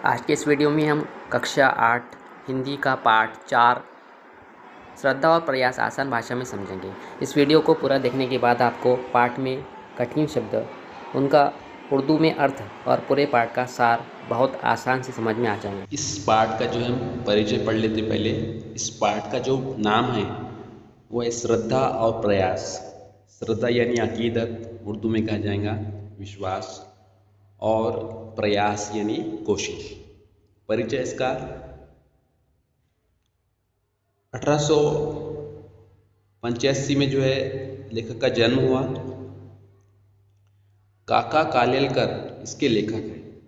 आज के इस वीडियो में हम कक्षा 8 हिंदी का पाठ 4 श्रद्धा और प्रयास आसान भाषा में समझेंगे। इस वीडियो को पूरा देखने के बाद आपको पाठ में कठिन शब्द, उनका उर्दू में अर्थ और पूरे पाठ का सार बहुत आसान से समझ में आ जाएंगे। इस पाठ का जो हम परिचय पढ़ लेते पहले। इस पाठ का जो नाम है वो है श्रद्धा और प्रयास। श्रद्धा यानी अकीदत, उर्दू में कहा जाएगा विश्वास, और प्रयास यानी कोशिश। परिचय इसका 1885 में जो है लेखक का जन्म हुआ। काका कालेलकर इसके लेखक हैं।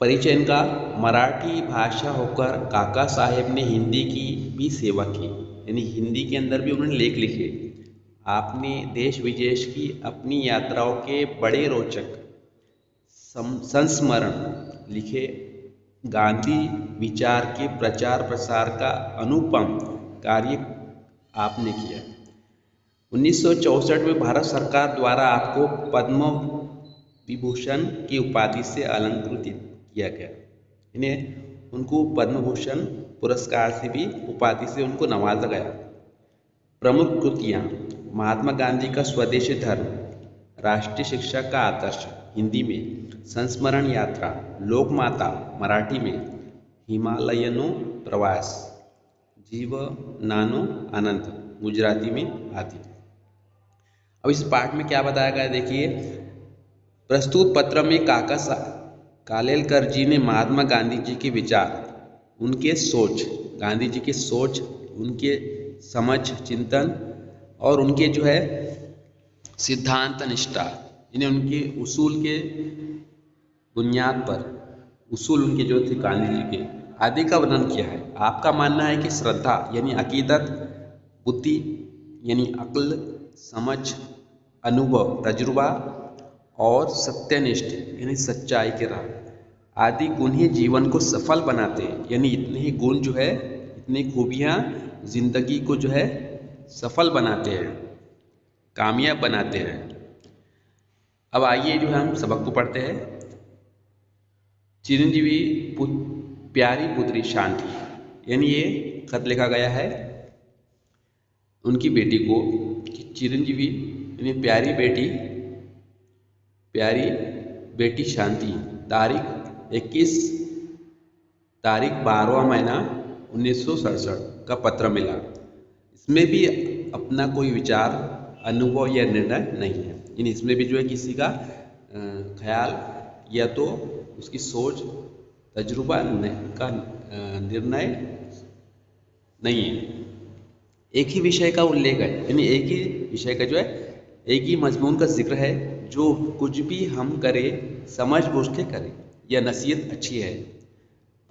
परिचय इनका, मराठी भाषा होकर काका साहेब ने हिंदी की भी सेवा की, यानी हिंदी के अंदर भी उन्होंने लेख लिखे। आपने देश विदेश की अपनी यात्राओं के बड़े रोचक संस्मरण लिखे। गांधी विचार के प्रचार प्रसार का अनुपम कार्य आपने किया। 1964 में भारत सरकार द्वारा आपको पद्म विभूषण की उपाधि से अलंकृत किया गया। इन्हें उनको पद्म भूषण पुरस्कार से भी उपाधि से उनको नवाजा गया। प्रमुख कृतियाँ: महात्मा गांधी का स्वदेशी धर्म, राष्ट्रीय शिक्षा का आदर्श हिंदी में, संस्मरण यात्रा, लोक माता मराठी में, हिमालयनो प्रवास, जीवनानो आनंद गुजराती में आदि। अब इस पाठ में क्या बताया गया देखिए। प्रस्तुत पत्र में काका कालेलकर जी ने महात्मा गांधी जी के विचार, उनके सोच, गांधी जी की सोच, उनके समझ, चिंतन और उनके जो है सिद्धांत निष्ठा, इन्हें उनके उसूल के बुनियाद पर, उसूल उनके जो थे गांधी जी के आदि का वर्णन किया है। आपका मानना है कि श्रद्धा यानी अकीदत, बुद्धि यानी अक्ल, समझ, अनुभव, तजुर्बा और सत्यनिष्ठ यानी सच्चाई के राह आदि गुण ही जीवन को सफल बनाते हैं। यानी इतने ही गुण जो है, इतनी खूबियाँ जिंदगी को जो है सफल बनाते हैं, कामयाब बनाते हैं। अब आइए जो है हम सबक को पढ़ते हैं। चिरंजीवी प्यारी पुत्री शांति, यानी ये खत लिखा गया है उनकी बेटी को कि चिरंजीवी यानी प्यारी बेटी शांति, तारीख 12वां महीना 1967 का पत्र मिला। इसमें भी अपना कोई विचार, अनुभव या निर्णय नहीं है। यानी इसमें भी जो है किसी का ख्याल या तो उसकी सोच, तजुर्बा का निर्णय नहीं है। एक ही विषय का उल्लेख है, यानी एक ही विषय का जो है एक ही मजमून का जिक्र है। जो कुछ भी हम करें समझ बूझ के करें, यह नसीहत अच्छी है।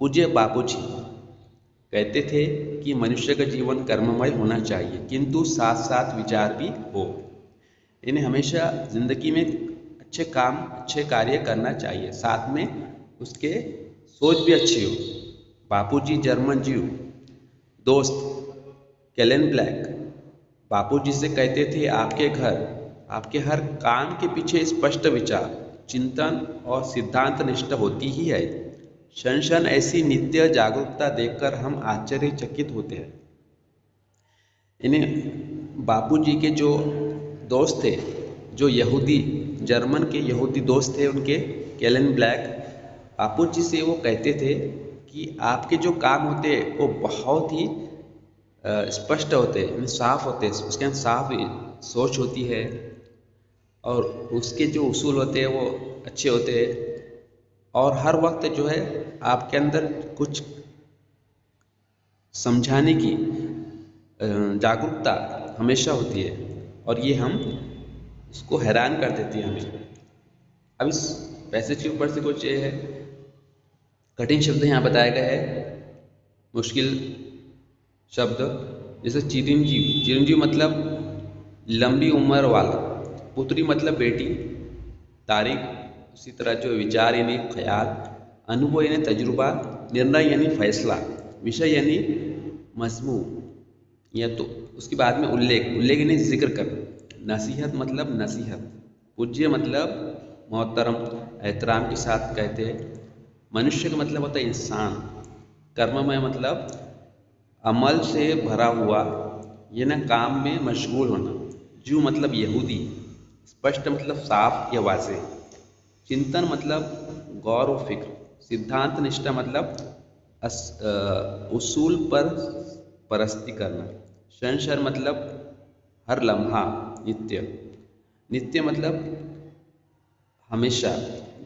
पूज्य बापूजी कहते थे कि मनुष्य का जीवन कर्ममय होना चाहिए, किंतु साथ साथ विचार भी हो। इन्हें हमेशा जिंदगी में अच्छे काम, अच्छे कार्य करना चाहिए, साथ में उसके सोच भी अच्छी हो। बापूजी जर्मन जीव दोस्त कैलेन ब्लैक बापूजी से कहते थे, आपके हर काम के पीछे स्पष्ट विचार, चिंतन और सिद्धांत निष्ठा होती ही है। क्षण ऐसी नित्य जागरूकता देखकर हम आश्चर्यचकित होते हैं। इन्हें बापूजी के जो दोस्त थे, जो यहूदी, जर्मन के यहूदी दोस्त थे उनके, कैलेन ब्लैक, बापूजी से वो कहते थे कि आपके जो काम होते हैं वो बहुत ही स्पष्ट होते हैं, साफ होते हैं, उसके अंदर साफ सोच होती है और उसके जो उसूल होते हैं वो अच्छे होते हैं, और हर वक्त जो है आपके अंदर कुछ समझाने की जागरूकता हमेशा होती है, और ये हम इसको हैरान कर देती है हमें। अब इस पैसेज के ऊपर से कुछ ये है कठिन शब्द यहाँ बताया गया है, मुश्किल शब्द, जैसे चिरंजीव मतलब लंबी उम्र वाला, पुत्री मतलब बेटी, तारीख उसी तरह जो विचार यानी ख्याल, अनुभव यानी तजुर्बा, निर्णय यानी फैसला, विषय यानी मजमून या तो उसके बाद में उल्लेख यानी जिक्र कर, नसीहत मतलब नसीहत, पूज्य मतलब मोहतरम, एहतराम के साथ कहते हैं, मनुष्य का मतलब होता है इंसान। कर्ममय मतलब अमल से भरा हुआ, ये ना काम में मशगूल होना। जू मतलब यहूदी। स्पष्ट मतलब साफ या वाज़ेह। चिंतन मतलब गौर व फिक्र। सिद्धांत निष्ठा मतलब उसूल पर परस्ती करना। संशय मतलब हर लम्हा, नित्य। नित्य मतलब हमेशा।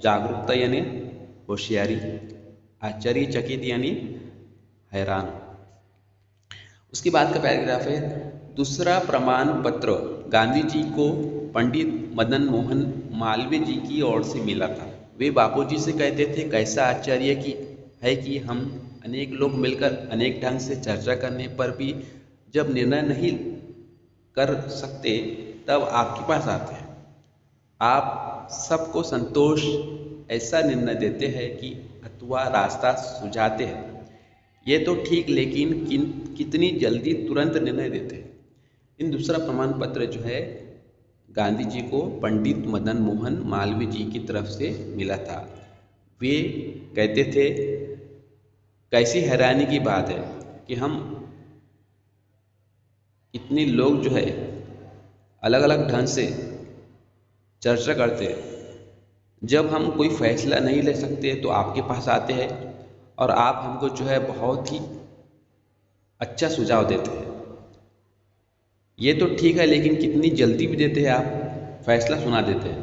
जागरूकता यानी होशियारी। आश्चर्यचकित यानी हैरान। उसके बाद का पैराग्राफ है, दूसरा प्रमाण पत्र गांधी जी को पंडित मदन मोहन मालवीय जी की ओर से मिला था। वे बापूजी से कहते थे, कैसा आश्चर्य की है कि हम अनेक लोग मिलकर अनेक ढंग से चर्चा करने पर भी जब निर्णय नहीं कर सकते तब आपके पास आते हैं। आप सबको संतोष ऐसा निर्णय देते हैं कि अथवा रास्ता सुझाते हैं। ये तो ठीक, लेकिन कितनी जल्दी तुरंत निर्णय देते हैं। इन दूसरा प्रमाण पत्र जो है गांधी जी को पंडित मदन मोहन मालवीय जी की तरफ से मिला था। वे कहते थे, कैसी हैरानी की बात है कि हम इतने लोग जो है अलग अलग ढंग से चर्चा करते हैं। जब हम कोई फैसला नहीं ले सकते तो आपके पास आते हैं और आप हमको जो है बहुत ही अच्छा सुझाव देते हैं। ये तो ठीक है, लेकिन कितनी जल्दी भी देते हैं, आप फैसला सुना देते हैं।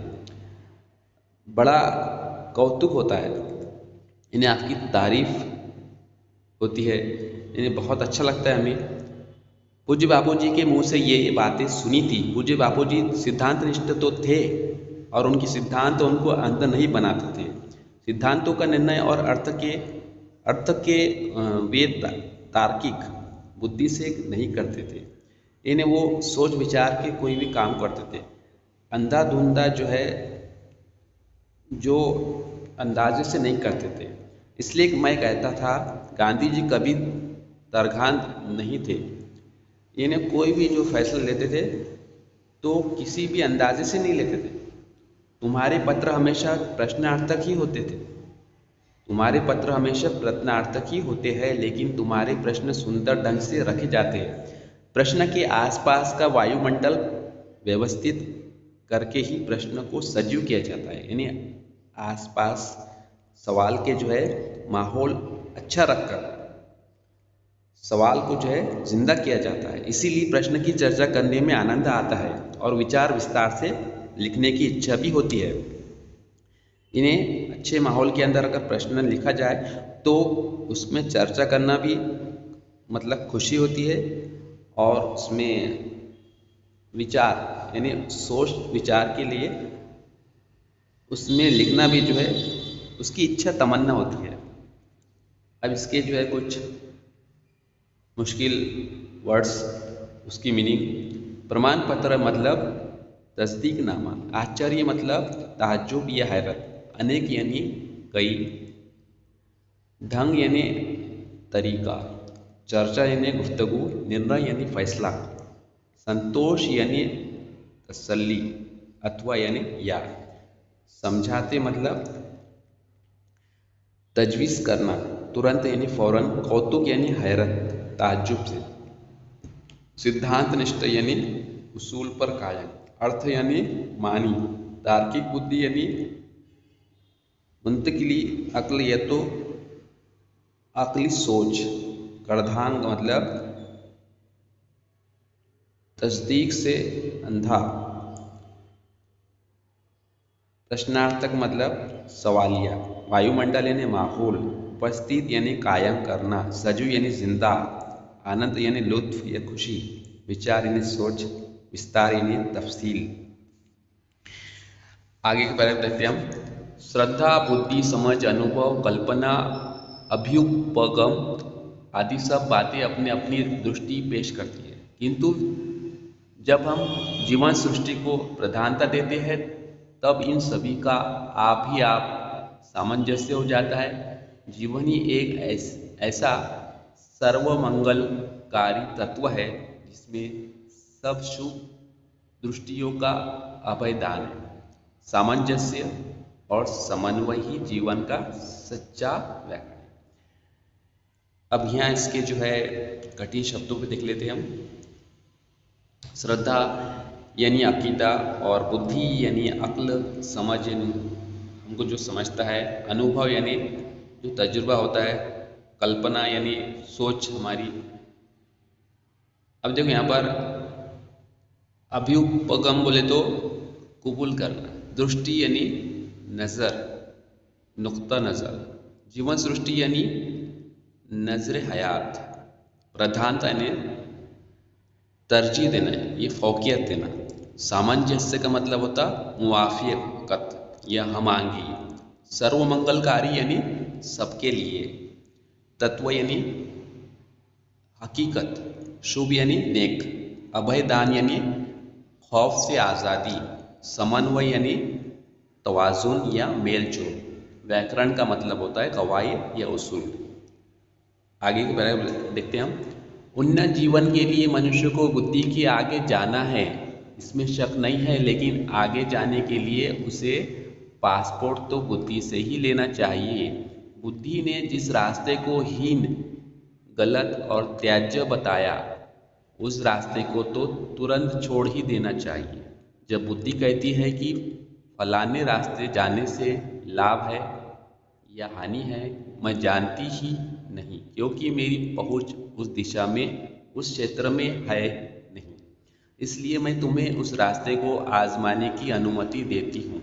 बड़ा कौतुक होता है, इन्हें आपकी तारीफ होती है, इन्हें बहुत अच्छा लगता है हमें। पूज्य बापूजी के मुंह से ये बातें सुनी थी। पूज्य बापूजी सिद्धांत निष्ठ तो थे और उनकी सिद्धांत उनको अंदर नहीं बनाते थे। सिद्धांतों का निर्णय और अर्थ के वे तार्किक बुद्धि से नहीं करते थे। इन्हें वो सोच विचार के कोई भी काम करते थे। अंधाधुंधा जो है जो अंदाजे से नहीं करते थे। इसलिए मैं कहता था, गांधी जी कभी तरघान नहीं थे। इन्हें कोई भी जो फैसला लेते थे तो किसी भी अंदाजे से नहीं लेते थे। तुम्हारे पत्र हमेशा प्रश्नार्थक ही होते थे। तुम्हारे पत्र हमेशा प्रश्नार्थक ही होते हैं, लेकिन तुम्हारे प्रश्न सुंदर ढंग से रखे जाते हैं। प्रश्न के आसपास का वायुमंडल व्यवस्थित करके ही प्रश्न को सजीव किया जाता है। यानी आसपास सवाल के जो है माहौल अच्छा रखकर सवाल को जो है जिंदा किया जाता है। इसीलिए प्रश्न की चर्चा करने में आनंद आता है और विचार विस्तार से लिखने की इच्छा भी होती है। इन्हें अच्छे माहौल के अंदर अगर प्रश्न लिखा जाए तो उसमें चर्चा करना भी मतलब खुशी होती है और उसमें विचार यानी सोच विचार के लिए उसमें लिखना भी जो है उसकी इच्छा तमन्ना होती है। अब इसके जो है कुछ मुश्किल वर्ड्स, उसकी मीनिंग। प्रमाण पत्र मतलब तस्दीकनामा। आश्चर्य मतलब ताज्जुब या हैरत। अनेक यानी कई। ढंग यानी तरीका। चर्चा यानी गुफ्तगू। निर्णय यानी फैसला। संतोष यानी तसल्ली अथवा यानी याद। समझाते मतलब तजवीज़ करना, तुरंत यानी फौरन। कौतुक यानी हैरत ताज्जुब से। सिद्धांत निष्ठ यानी उसूल पर कायम। अर्थ यानी मानी। तार्किक बुद्धि यानी मुंतकिली अक्ल या तो अक्ली सोच। कर्धांग मतलब तस्दीक से अंधा। प्रश्नार्थक मतलब सवालिया। वायुमंडल यानी माहौल। उपस्थित यानी कायम करना। सजीव यानी जिंदा। आनंद यानी लुत्फ या खुशी। विचार यानी सोच। विस्तार यानी तफसील। आगे के पैराग्राफ देखते हैं हम। श्रद्धा, बुद्धि, समझ, अनुभव, कल्पना, अभ्युपगम आदि सब बातें अपनी अपनी दृष्टि पेश करती है, किंतु जब हम जीवन सृष्टि को प्रधानता देते हैं तब इन सभी का आप ही आप सामंजस्य हो जाता है। जीवन ही एक ऐसा सर्वमंगलकारी तत्व है जिसमें सब शुभ दृष्टियों का अभयदान है। सामंजस्य और समन्वय ही जीवन का सच्चा व्याकरण है। अब यहाँ इसके जो है कठिन शब्दों पे देख लेते हैं हम। श्रद्धा यानी अकीदा, और बुद्धि यानी अक्ल, समझ यानी हमको जो समझता है, अनुभव यानी जो तजुर्बा होता है, कल्पना यानी सोच हमारी। अब देखो यहाँ पर अभ्युपगम बोले तो कबूल करना, दृष्टि यानी नज़र, नुक्ता नज़र, जीवन सृष्टि यानी नजर हयात, प्रधानता यानी तरजीह देना, ये फौकियत देना। सामंजस्य का मतलब होता मुवाफिकत या हमांगी। सर्वमंगलकारी यानी सबके लिए। तत्व यानी हकीकत। शुभ यानी नेक। अभयदान यानी खौफ से आज़ादी। समन्वय यानी तवाजुन या मेलजोल। व्याकरण का मतलब होता है कवायद या उसूल। आगे के बारे में देखते हैं हम। उन्नत जीवन के लिए मनुष्य को बुद्धि के आगे जाना है, इसमें शक नहीं है, लेकिन आगे जाने के लिए उसे पासपोर्ट तो बुद्धि से ही लेना चाहिए। बुद्धि ने जिस रास्ते को हीन, गलत और त्याज्य बताया, उस रास्ते को तो तुरंत छोड़ ही देना चाहिए। जब बुद्धि कहती है कि फलाने रास्ते जाने से लाभ है या हानि है, मैं जानती ही नहीं, क्योंकि मेरी पहुंच उस दिशा में, उस क्षेत्र में है नहीं, इसलिए मैं तुम्हें उस रास्ते को आजमाने की अनुमति देती हूँ,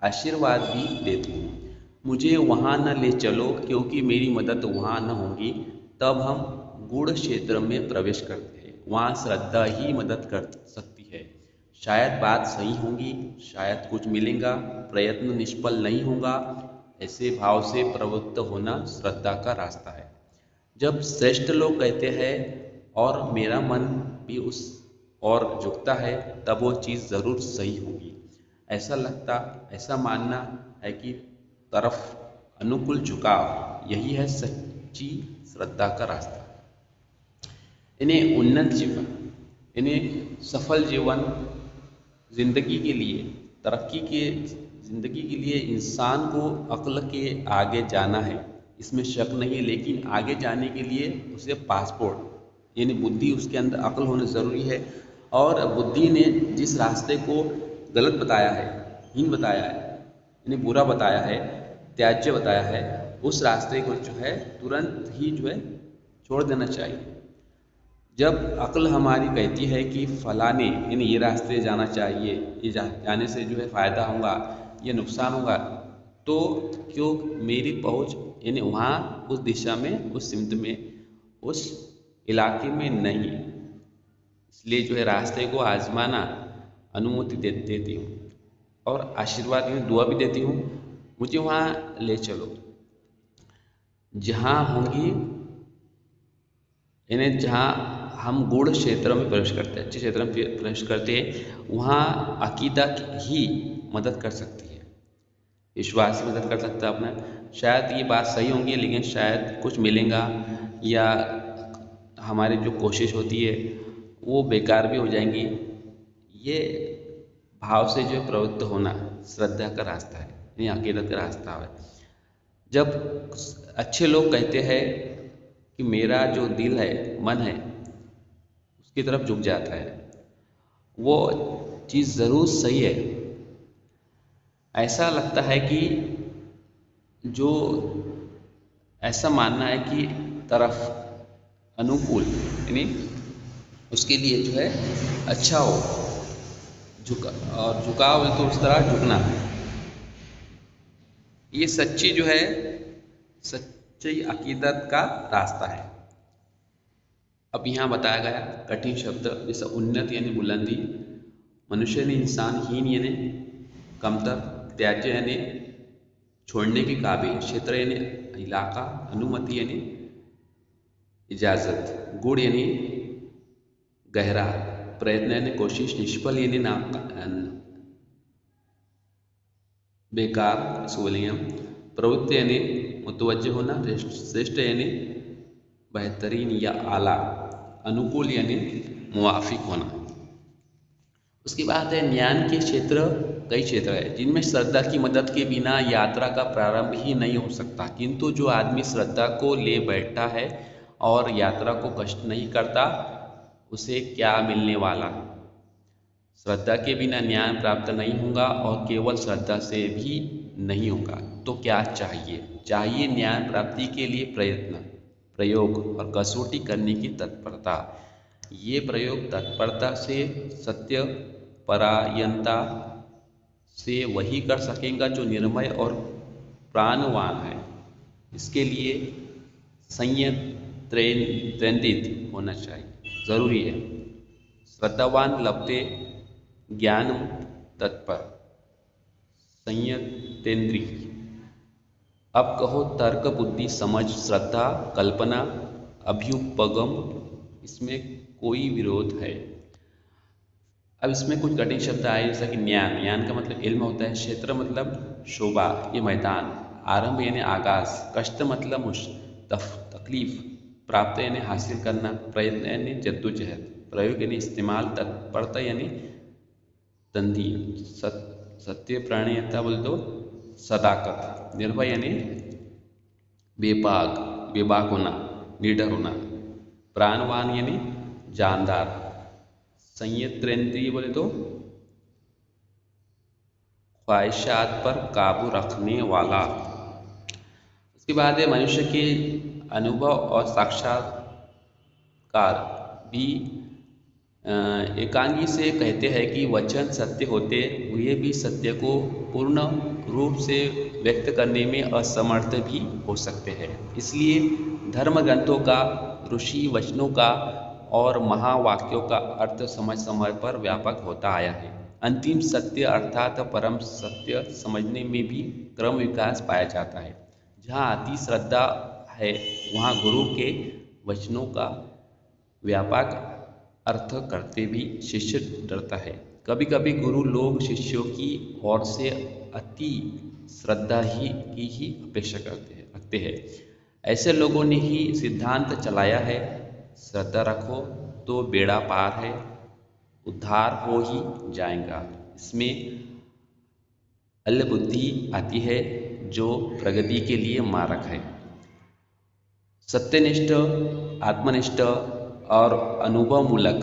आशीर्वाद भी देती हूँ। मुझे वहाँ न ले चलो, क्योंकि मेरी मदद वहाँ न होगी। तब हम गूढ़ क्षेत्र में प्रवेश करते हैं, वहाँ श्रद्धा ही मदद कर सकती है। शायद बात सही होगी, शायद कुछ मिलेगा, प्रयत्न निष्फल नहीं होगा। ऐसे भाव से प्रवृत्त होना श्रद्धा का रास्ता है। जब श्रेष्ठ लोग कहते हैं और मेरा मन भी उस और झुकता है, तब वो चीज़ ज़रूर सही होगी। ऐसा मानना है कि तरफ अनुकूल झुकाव, यही है सच्ची श्रद्धा का रास्ता। इन्हें उन्नत जीवन, इन्हें सफल जीवन, जिंदगी के लिए, तरक्की के जिंदगी के लिए इंसान को अक्ल के आगे जाना है, इसमें शक नहीं है, लेकिन आगे जाने के लिए उसे पासपोर्ट यानी बुद्धि, उसके अंदर अक्ल होना ज़रूरी है। और बुद्धि ने जिस रास्ते को गलत बताया है, हीन बताया है, यानी बुरा बताया है, त्याज्य बताया है, उस रास्ते को जो है तुरंत ही जो है छोड़ देना चाहिए। जब अक्ल हमारी कहती है कि फलाने यानी ये रास्ते जाना चाहिए, ये जाने से जो है फ़ायदा होगा, ये नुकसान होगा, तो क्यों मेरी पहुंच यानी वहाँ उस दिशा में, उस सिमत में, उस इलाके में नहीं, इसलिए जो है रास्ते को आजमाना अनुमति देती हूँ, और आशीर्वाद यानी दुआ भी देती हूँ, मुझे वहाँ ले चलो जहाँ होंगी, यानी जहाँ हम गूढ़ क्षेत्र में प्रवेश करते हैं, अच्छे क्षेत्र में प्रवेश करते हैं, वहाँ अकीदा ही मदद कर सकती है, विश्वास ही मदद कर सकता है अपना। शायद ये बात सही होंगी, लेकिन शायद कुछ मिलेगा, या हमारी जो कोशिश होती है वो बेकार भी हो जाएंगी। ये भाव से जो प्रवृत्त होना श्रद्धा का रास्ता है, यानी अकीदत का रास्ता है। जब अच्छे लोग कहते हैं कि मेरा जो दिल है, मन है, उसकी तरफ झुक जाता है, वो चीज़ ज़रूर सही है। ऐसा लगता है कि जो ऐसा मानना है कि तरफ अनुकूल यानी उसके लिए जो है अच्छा हो, झुकाव है तो उस तरह झुकना, ये सच्ची जो है सच्ची अकीदत का रास्ता है। अब यहाँ बताया गया कठिन शब्द, जैसे उन्नत यानी बुलंदी, मनुष्य ने इंसान, हीन यानी कमतर, त्याज्य यानी छोड़ने के काबिल, क्षेत्र यानी इलाका, अनुमति यानी इजाज़त, गुण यानी गहरा, प्रयत्न यानी कोशिश, निष्फल यानी बेकार, सोलियम, प्रवृत्ति यानी मुतवज्जह होना, श्रेष्ठ यानी बेहतरीन या आला, अनुकूल यानी मुवाफिक होना। उसके बाद है ज्ञान के क्षेत्र कई क्षेत्र है जिनमें श्रद्धा की मदद के बिना यात्रा का प्रारंभ ही नहीं हो सकता, किंतु जो आदमी श्रद्धा को ले बैठता है और यात्रा को कष्ट नहीं करता, उसे क्या मिलने वाला है? श्रद्धा के बिना ज्ञान प्राप्त नहीं होगा और केवल श्रद्धा से भी नहीं होगा। तो क्या चाहिए? चाहिए ज्ञान प्राप्ति के लिए प्रयत्न, प्रयोग और कसौटी करने की तत्परता। ये प्रयोग तत्परता से, सत्य परायणता से वही कर सकेगा जो निर्मय और प्राणवान है। इसके लिए संयंत्रित होना चाहिए, जरूरी है। श्रद्धावान लभते ज्ञान तत्पर, संयंत्रेंद्रिय। अब कहो तर्क, बुद्धि, समझ, श्रद्धा, कल्पना, अभ्युपगम, इसमें कोई विरोध है? अब इसमें कुछ कठिन शब्द आए, जैसा कि ज्ञान। ज्ञान का मतलब इल्म होता है। क्षेत्र मतलब शोभा, ये मैदान। आरंभ यानी आगाज। कष्ट मतलब तकलीफ। प्राप्त यानी हासिल करना। प्रयत्न यानी जद्दोजहद। प्रयोग यानी इस्तेमाल। तत्परता यानी तंदी। सत्य प्राणीयता बोल दो सदाकत। निर्भय यानी बेबाक होना, निडर होना। प्राणवान यानी जानदार। संयंत्रेंद्रिय बोले तो ख्वाहिशात पर काबू रखने वाला। उसके बाद है मनुष्य के अनुभव और साक्षात्कार भी एकांगी से कहते हैं कि वचन सत्य होते हुए भी सत्य को पूर्ण रूप से व्यक्त करने में असमर्थ भी हो सकते हैं। इसलिए धर्म ग्रंथों का, ऋषि वचनों का और महावाक्यों का अर्थ समय समय पर व्यापक होता आया है। अंतिम सत्य अर्थात परम सत्य समझने में भी क्रम विकास पाया जाता है। जहाँ अति श्रद्धा है वहाँ गुरु के वचनों का व्यापक अर्थ करते भी शिष्य डरता है। कभी कभी गुरु लोग शिष्यों की ओर से अति श्रद्धा की ही अपेक्षा रखते हैं। ऐसे लोगों ने ही सिद्धांत चलाया है, श्रद्धा रखो तो बेड़ा पार है, उद्धार हो ही जाएगा। इसमें अल्पबुद्धि आती है जो प्रगति के लिए मारक है। सत्यनिष्ठ, आत्मनिष्ठ और अनुभवमूलक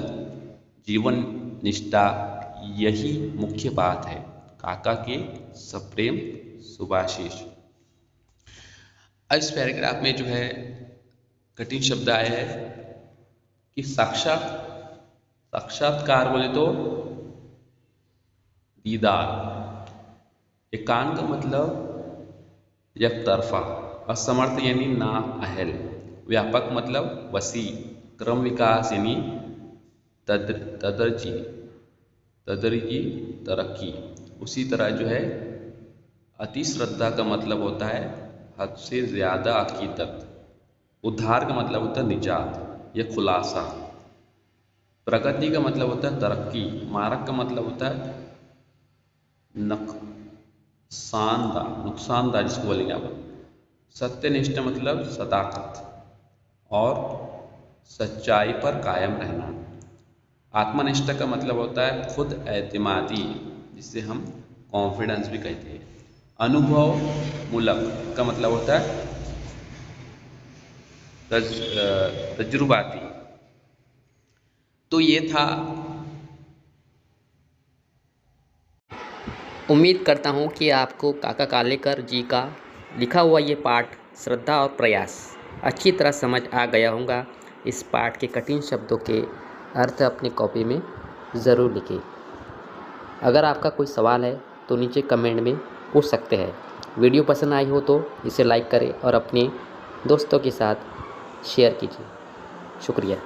जीवन निष्ठा यही मुख्य बात है। काका के सप्रेम सुभाषिष। इस पैराग्राफ में जो है कठिन शब्द आए हैं कि साक्षात्कार बोले तो दीदार। एकांत मतलब एक तरफा। असमर्थ यानी ना अहल। व्यापक मतलब वसी। क्रम विकास यानी तदर्जी तरक्की। उसी तरह जो है अति श्रद्धा का मतलब होता है हद से ज़्यादा अकीदत। उद्धार का मतलब होता है निजात या खुलासा। प्रगति का मतलब होता है तरक्की। मारक का मतलब होता है नुकसानदा जिसको बोलेंगे आप। सत्यनिष्ठ मतलब सदाकत और सच्चाई पर कायम रहना। आत्मनिष्ठ का मतलब होता है खुद एतमादी, जिसे हम कॉन्फिडेंस भी कहते हैं। अनुभव मूलक का मतलब होता है तजुर्बाती। तो ये था। उम्मीद करता हूँ कि आपको काका कालेकर जी का लिखा हुआ ये पाठ श्रद्धा और प्रयास अच्छी तरह समझ आ गया होगा। इस पाठ के कठिन शब्दों के अर्थ अपनी कॉपी में ज़रूर लिखें। अगर आपका कोई सवाल है तो नीचे कमेंट में पूछ सकते हैं। वीडियो पसंद आई हो तो इसे लाइक करें और अपने दोस्तों के साथ शेयर कीजिए। शुक्रिया।